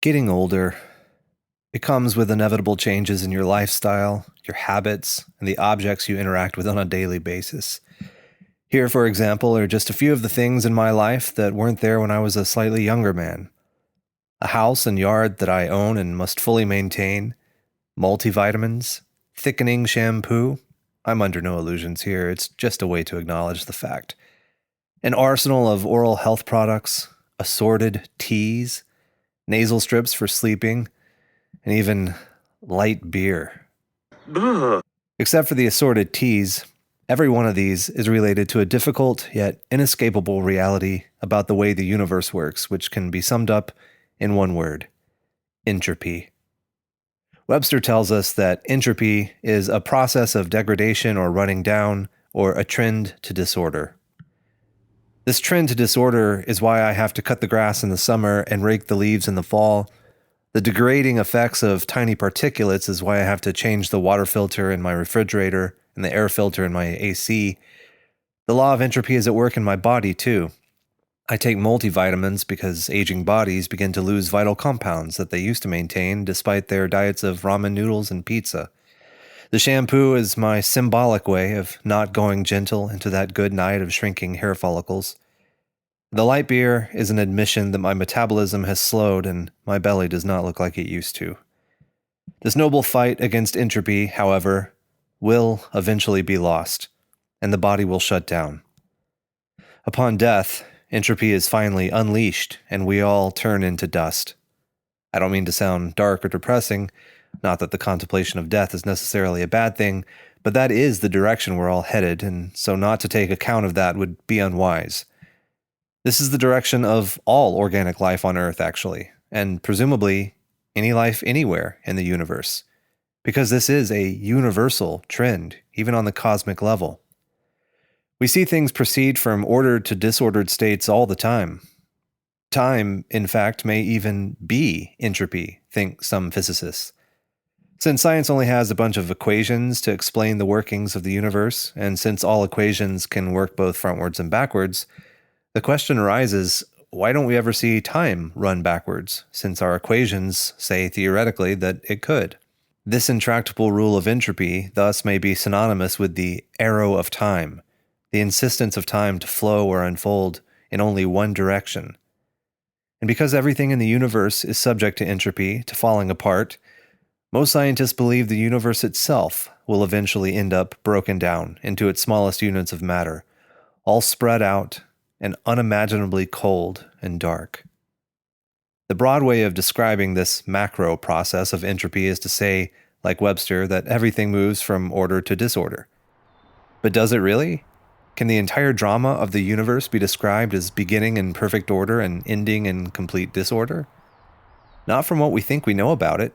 Getting older, it comes with inevitable changes in your lifestyle, your habits, and the objects you interact with on a daily basis. Here, for example, are just a few of the things in my life that weren't there when I was a slightly younger man. A house and yard that I own and must fully maintain, multivitamins, thickening shampoo. I'm under no illusions here, it's just a way to acknowledge the fact. An arsenal of oral health products, assorted teas, nasal strips for sleeping, and even light beer. Except for the assorted teas, every one of these is related to a difficult yet inescapable reality about the way the universe works, which can be summed up in one word: entropy. Webster tells us that entropy is a process of degradation or running down, or a trend to disorder. This trend to disorder is why I have to cut the grass in the summer and rake the leaves in the fall. The degrading effects of tiny particulates is why I have to change the water filter in my refrigerator and the air filter in my AC. The law of entropy is at work in my body, too. I take multivitamins because aging bodies begin to lose vital compounds that they used to maintain despite their diets of ramen noodles and pizza. The shampoo is my symbolic way of not going gentle into that good night of shrinking hair follicles. The light beer is an admission that my metabolism has slowed and my belly does not look like it used to. This noble fight against entropy, however, will eventually be lost, and the body will shut down. Upon death, entropy is finally unleashed, and we all turn into dust. I don't mean to sound dark or depressing, not that the contemplation of death is necessarily a bad thing, but that is the direction we're all headed, and so not to take account of that would be unwise. This is the direction of all organic life on Earth, actually, and presumably any life anywhere in the universe, because this is a universal trend, even on the cosmic level. We see things proceed from ordered to disordered states all the time. Time, in fact, may even be entropy, think some physicists. Since science only has a bunch of equations to explain the workings of the universe, and since all equations can work both frontwards and backwards, the question arises, why don't we ever see time run backwards, since our equations say theoretically that it could? This intractable rule of entropy thus may be synonymous with the arrow of time, the insistence of time to flow or unfold in only one direction. And because everything in the universe is subject to entropy, to falling apart, most scientists believe the universe itself will eventually end up broken down into its smallest units of matter, all spread out and unimaginably cold and dark. The broad way of describing this macro process of entropy is to say, like Webster, that everything moves from order to disorder. But does it really? Can the entire drama of the universe be described as beginning in perfect order and ending in complete disorder? Not from what we think we know about it.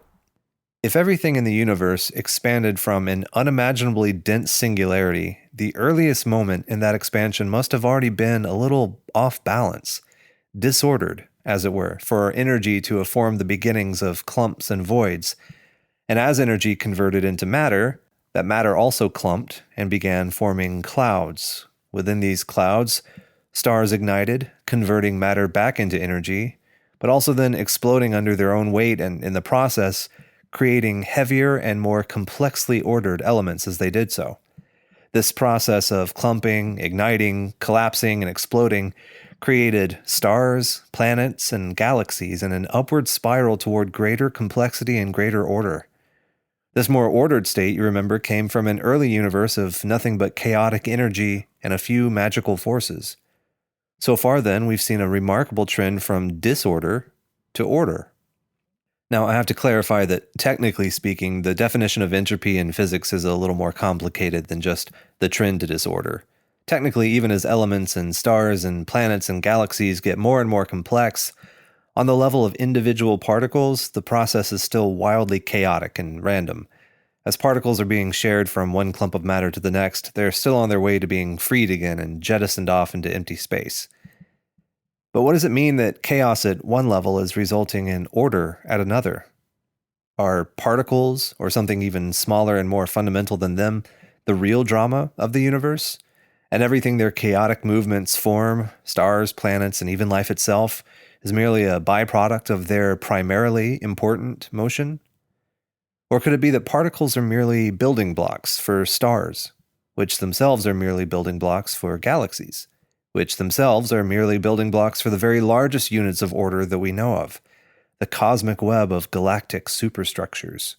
If everything in the universe expanded from an unimaginably dense singularity, the earliest moment in that expansion must have already been a little off balance, disordered, as it were, for energy to have formed the beginnings of clumps and voids. And as energy converted into matter, that matter also clumped and began forming clouds. Within these clouds, stars ignited, converting matter back into energy, but also then exploding under their own weight and, in the process, creating heavier and more complexly ordered elements as they did so. This process of clumping, igniting, collapsing, and exploding created stars, planets, and galaxies in an upward spiral toward greater complexity and greater order. This more ordered state, you remember, came from an early universe of nothing but chaotic energy and a few magical forces. So far, then, we've seen a remarkable trend from disorder to order. Now, I have to clarify that, technically speaking, the definition of entropy in physics is a little more complicated than just the trend to disorder. Technically, even as elements and stars and planets and galaxies get more and more complex, on the level of individual particles, the process is still wildly chaotic and random. As particles are being shared from one clump of matter to the next, they're still on their way to being freed again and jettisoned off into empty space. But what does it mean that chaos at one level is resulting in order at another? Are particles, or something even smaller and more fundamental than them, the real drama of the universe? And everything their chaotic movements form, stars, planets, and even life itself, is merely a byproduct of their primarily important motion? Or could it be that particles are merely building blocks for stars, which themselves are merely building blocks for galaxies, which themselves are merely building blocks for the very largest units of order that we know of, the cosmic web of galactic superstructures?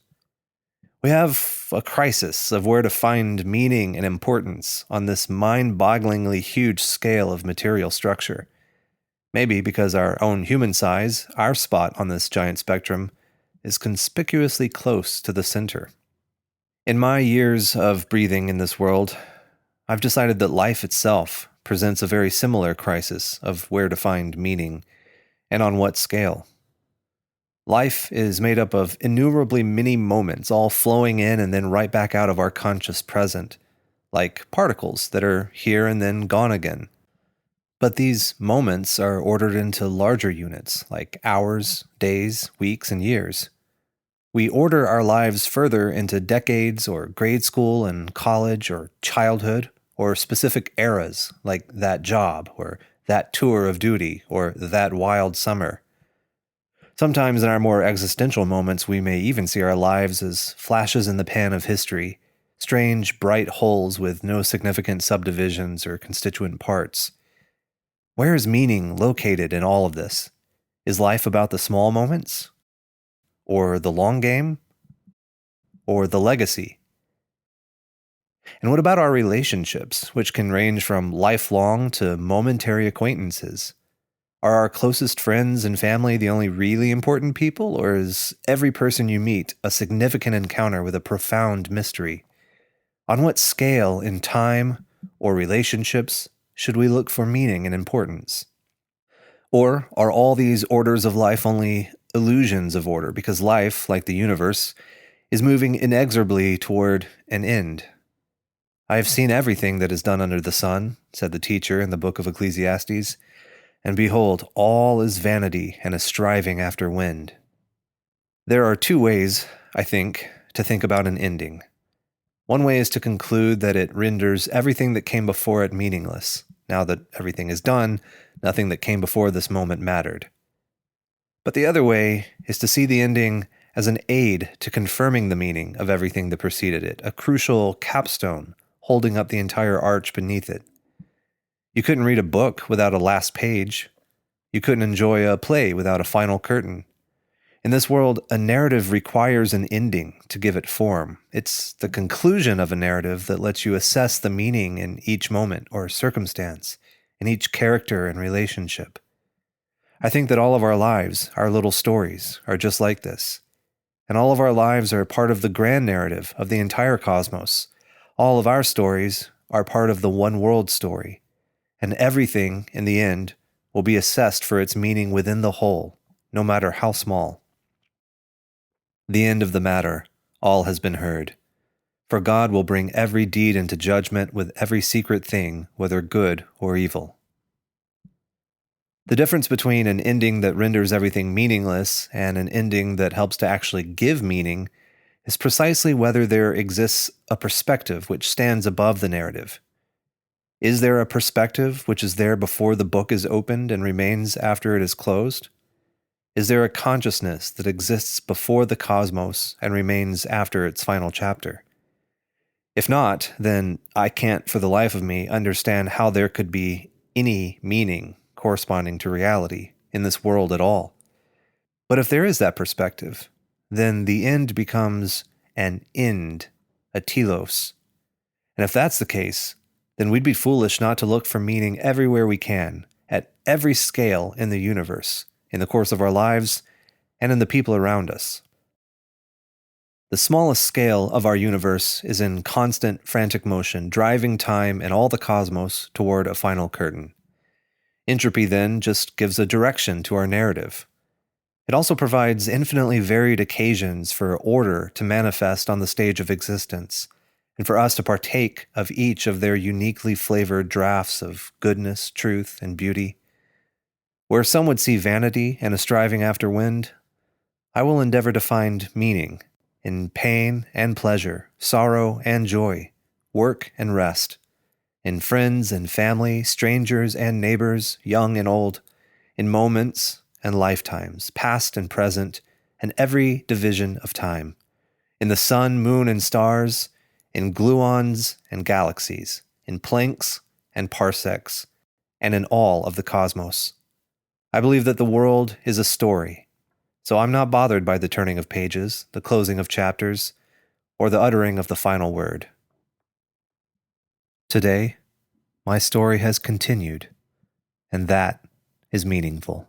We have a crisis of where to find meaning and importance on this mind-bogglingly huge scale of material structure. Maybe because our own human size, our spot on this giant spectrum, is conspicuously close to the center. In my years of breathing in this world, I've decided that life itself presents a very similar crisis of where to find meaning and on what scale. Life is made up of innumerably mini moments, all flowing in and then right back out of our conscious present, like particles that are here and then gone again. But these moments are ordered into larger units, like hours, days, weeks, and years. We order our lives further into decades or grade school and college or childhood or specific eras, like that job or that tour of duty or that wild summer. Sometimes in our more existential moments, we may even see our lives as flashes in the pan of history, strange, bright holes with no significant subdivisions or constituent parts. Where is meaning located in all of this? Is life about the small moments? Or the long game? Or the legacy? And what about our relationships, which can range from lifelong to momentary acquaintances? Are our closest friends and family the only really important people, or is every person you meet a significant encounter with a profound mystery? On what scale in time or relationships should we look for meaning and importance? Or are all these orders of life only illusions of order because life, like the universe, is moving inexorably toward an end? I have seen everything that is done under the sun, said the teacher in the book of Ecclesiastes, and behold, all is vanity and a striving after wind. There are two ways, I think, to think about an ending. One way is to conclude that it renders everything that came before it meaningless. Now that everything is done, nothing that came before this moment mattered. But the other way is to see the ending as an aid to confirming the meaning of everything that preceded it, a crucial capstone holding up the entire arch beneath it. You couldn't read a book without a last page. You couldn't enjoy a play without a final curtain. In this world, a narrative requires an ending to give it form. It's the conclusion of a narrative that lets you assess the meaning in each moment or circumstance, in each character and relationship. I think that all of our lives, our little stories, are just like this. And all of our lives are part of the grand narrative of the entire cosmos. All of our stories are part of the one world story. And everything, in the end, will be assessed for its meaning within the whole, no matter how small. The end of the matter, all has been heard. For God will bring every deed into judgment with every secret thing, whether good or evil. The difference between an ending that renders everything meaningless and an ending that helps to actually give meaning is precisely whether there exists a perspective which stands above the narrative. Is there a perspective which is there before the book is opened and remains after it is closed? Is there a consciousness that exists before the cosmos and remains after its final chapter? If not, then I can't for the life of me understand how there could be any meaning corresponding to reality in this world at all. But if there is that perspective, then the end becomes an end, a telos. And if that's the case, then we'd be foolish not to look for meaning everywhere we can, at every scale in the universe, in the course of our lives, and in the people around us. The smallest scale of our universe is in constant, frantic motion, driving time and all the cosmos toward a final curtain. Entropy, then, just gives a direction to our narrative. It also provides infinitely varied occasions for order to manifest on the stage of existence, and for us to partake of each of their uniquely flavored drafts of goodness, truth, and beauty. Where some would see vanity and a striving after wind, I will endeavor to find meaning in pain and pleasure, sorrow and joy, work and rest, in friends and family, strangers and neighbors, young and old, in moments and lifetimes, past and present, and every division of time, in the sun, moon, and stars, in gluons and galaxies, in Plancks and parsecs, and in all of the cosmos. I believe that the world is a story, so I'm not bothered by the turning of pages, the closing of chapters, or the uttering of the final word. Today, my story has continued, and that is meaningful.